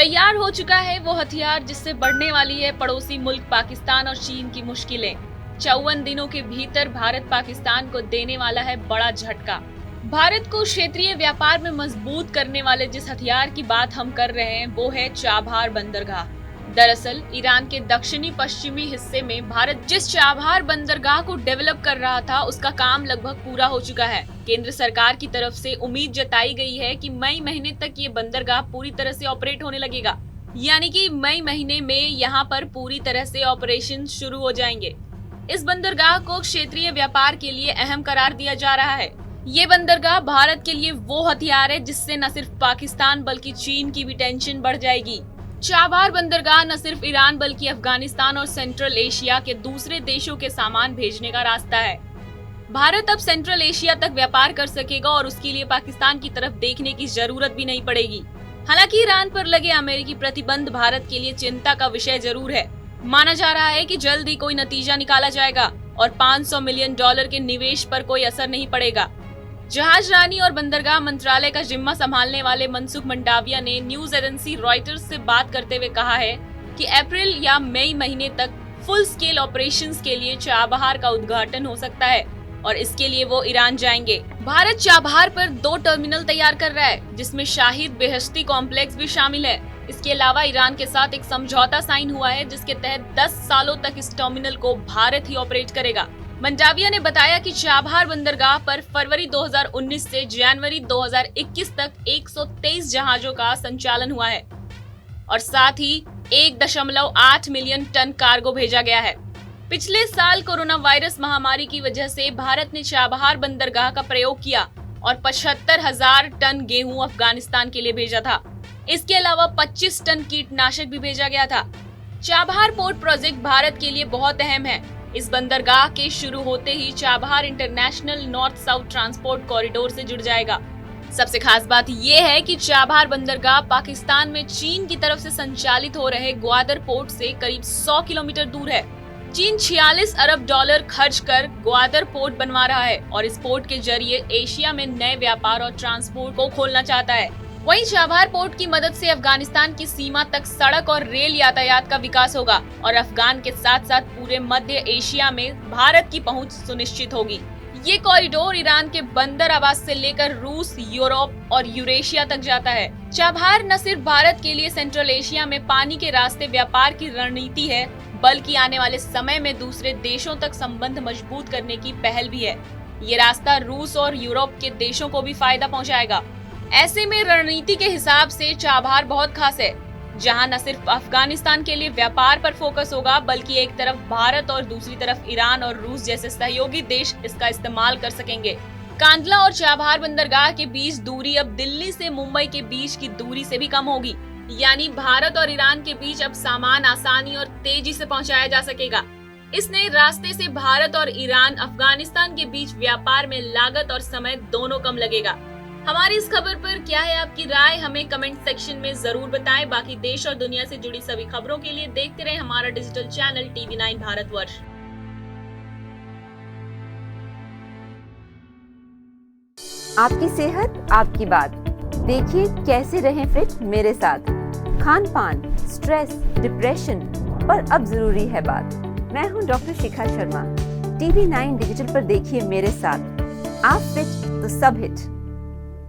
तैयार हो चुका है वो हथियार जिससे बढ़ने वाली है पड़ोसी मुल्क पाकिस्तान और चीन की मुश्किलें। 54 दिनों के भीतर भारत पाकिस्तान को देने वाला है बड़ा झटका। भारत को क्षेत्रीय व्यापार में मजबूत करने वाले जिस हथियार की बात हम कर रहे हैं वो है चाबहार बंदरगाह। दरअसल ईरान के दक्षिणी पश्चिमी हिस्से में भारत जिस चाबहार बंदरगाह को डेवलप कर रहा था उसका काम लगभग पूरा हो चुका है। केंद्र सरकार की तरफ से उम्मीद जताई गई है कि मई महीने तक ये बंदरगाह पूरी तरह से ऑपरेट होने लगेगा, यानी कि मई महीने में यहाँ पर पूरी तरह से ऑपरेशन शुरू हो जाएंगे। इस बंदरगाह को क्षेत्रीय व्यापार के लिए अहम करार दिया जा रहा है। ये बंदरगाह भारत के लिए वो हथियार है जिससे न सिर्फ पाकिस्तान बल्कि चीन की भी टेंशन बढ़ जाएगी। चाबहार बंदरगाह न सिर्फ ईरान बल्कि अफगानिस्तान और सेंट्रल एशिया के दूसरे देशों के सामान भेजने का रास्ता है। भारत अब सेंट्रल एशिया तक व्यापार कर सकेगा और उसके लिए पाकिस्तान की तरफ देखने की जरूरत भी नहीं पड़ेगी। हालांकि ईरान पर लगे अमेरिकी प्रतिबंध भारत के लिए चिंता का विषय जरूर है। माना जा रहा है कि जल्द ही कोई नतीजा निकाला जाएगा और $500 मिलियन के निवेश पर कोई असर नहीं पड़ेगा। जहाज रानी और बंदरगाह मंत्रालय का जिम्मा संभालने वाले मनसुख मंडाविया ने न्यूज एजेंसी रॉयटर्स से बात करते हुए कहा है कि अप्रैल या मई महीने तक फुल स्केल ऑपरेशंस के लिए चाबहार का उद्घाटन हो सकता है और इसके लिए वो ईरान जाएंगे। भारत चाबहार पर 2 टर्मिनल तैयार कर रहा है जिसमें शाहिद बेहश्ती कॉम्प्लेक्स भी शामिल है। इसके अलावा ईरान के साथ एक समझौता साइन हुआ है जिसके तहत 10 सालों तक इस टर्मिनल को भारत ही ऑपरेट करेगा। मंडाविया ने बताया कि चाबहार बंदरगाह पर फरवरी 2019 से जनवरी 2021 तक 123 जहाजों का संचालन हुआ है और साथ ही 1.8 मिलियन टन कार्गो भेजा गया है। पिछले साल कोरोना वायरस महामारी की वजह से भारत ने चाबहार बंदरगाह का प्रयोग किया और 75,000 टन गेहूं अफगानिस्तान के लिए भेजा था। इसके अलावा 25 टन कीटनाशक भी भेजा गया था। चाबहार पोर्ट प्रोजेक्ट भारत के लिए बहुत अहम है। इस बंदरगाह के शुरू होते ही Chabahar international north south transport corridor से जुड़ जाएगा। सबसे खास बात यह है कि चाबहार बंदरगाह पाकिस्तान में चीन की तरफ से संचालित हो रहे ग्वादर पोर्ट से करीब 100 किलोमीटर दूर है। चीन $46 अरब खर्च कर ग्वादर पोर्ट बनवा रहा है और इस पोर्ट के जरिए एशिया में नए व्यापार और ट्रांसपोर्ट को खोलना चाहता है। वहीं चाबहार पोर्ट की मदद से अफगानिस्तान की सीमा तक सड़क और रेल यातायात का विकास होगा और अफगान के साथ साथ पूरे मध्य एशिया में भारत की पहुंच सुनिश्चित होगी। ये कॉरिडोर ईरान के बंदर अब्बास से लेकर रूस, यूरोप और यूरेशिया तक जाता है। चाबहार न सिर्फ भारत के लिए सेंट्रल एशिया में पानी के रास्ते व्यापार की रणनीति है बल्कि आने वाले समय में दूसरे देशों तक संबंध मजबूत करने की पहल भी है। ये रास्ता रूस और यूरोप के देशों को भी फायदा पहुँचाएगा। ऐसे में रणनीति के हिसाब से चाबहार बहुत खास है, जहां न सिर्फ अफगानिस्तान के लिए व्यापार पर फोकस होगा बल्कि एक तरफ भारत और दूसरी तरफ ईरान और रूस जैसे सहयोगी देश इसका इस्तेमाल कर सकेंगे। कांडला और चाबहार बंदरगाह के बीच दूरी अब दिल्ली से मुंबई के बीच की दूरी से भी कम होगी, यानी भारत और ईरान के बीच अब सामान आसानी और तेजी से पहुंचाया जा सकेगा। इस नए रास्ते से भारत और ईरान अफगानिस्तान के बीच व्यापार में लागत और समय दोनों कम लगेगा। हमारी इस खबर पर क्या है आपकी राय, हमें कमेंट सेक्शन में जरूर बताएं। बाकी देश और दुनिया से जुड़ी सभी खबरों के लिए देखते रहें हमारा डिजिटल चैनल TV9 भारतवर्ष। आपकी सेहत आपकी बात, देखिए कैसे रहें फिट मेरे साथ। खान पान, स्ट्रेस, डिप्रेशन पर अब जरूरी है बात। मैं हूं doctor Shikha Sharma. TV9 digital पर देखिए मेरे साथ। आप फिट तो सब हिट।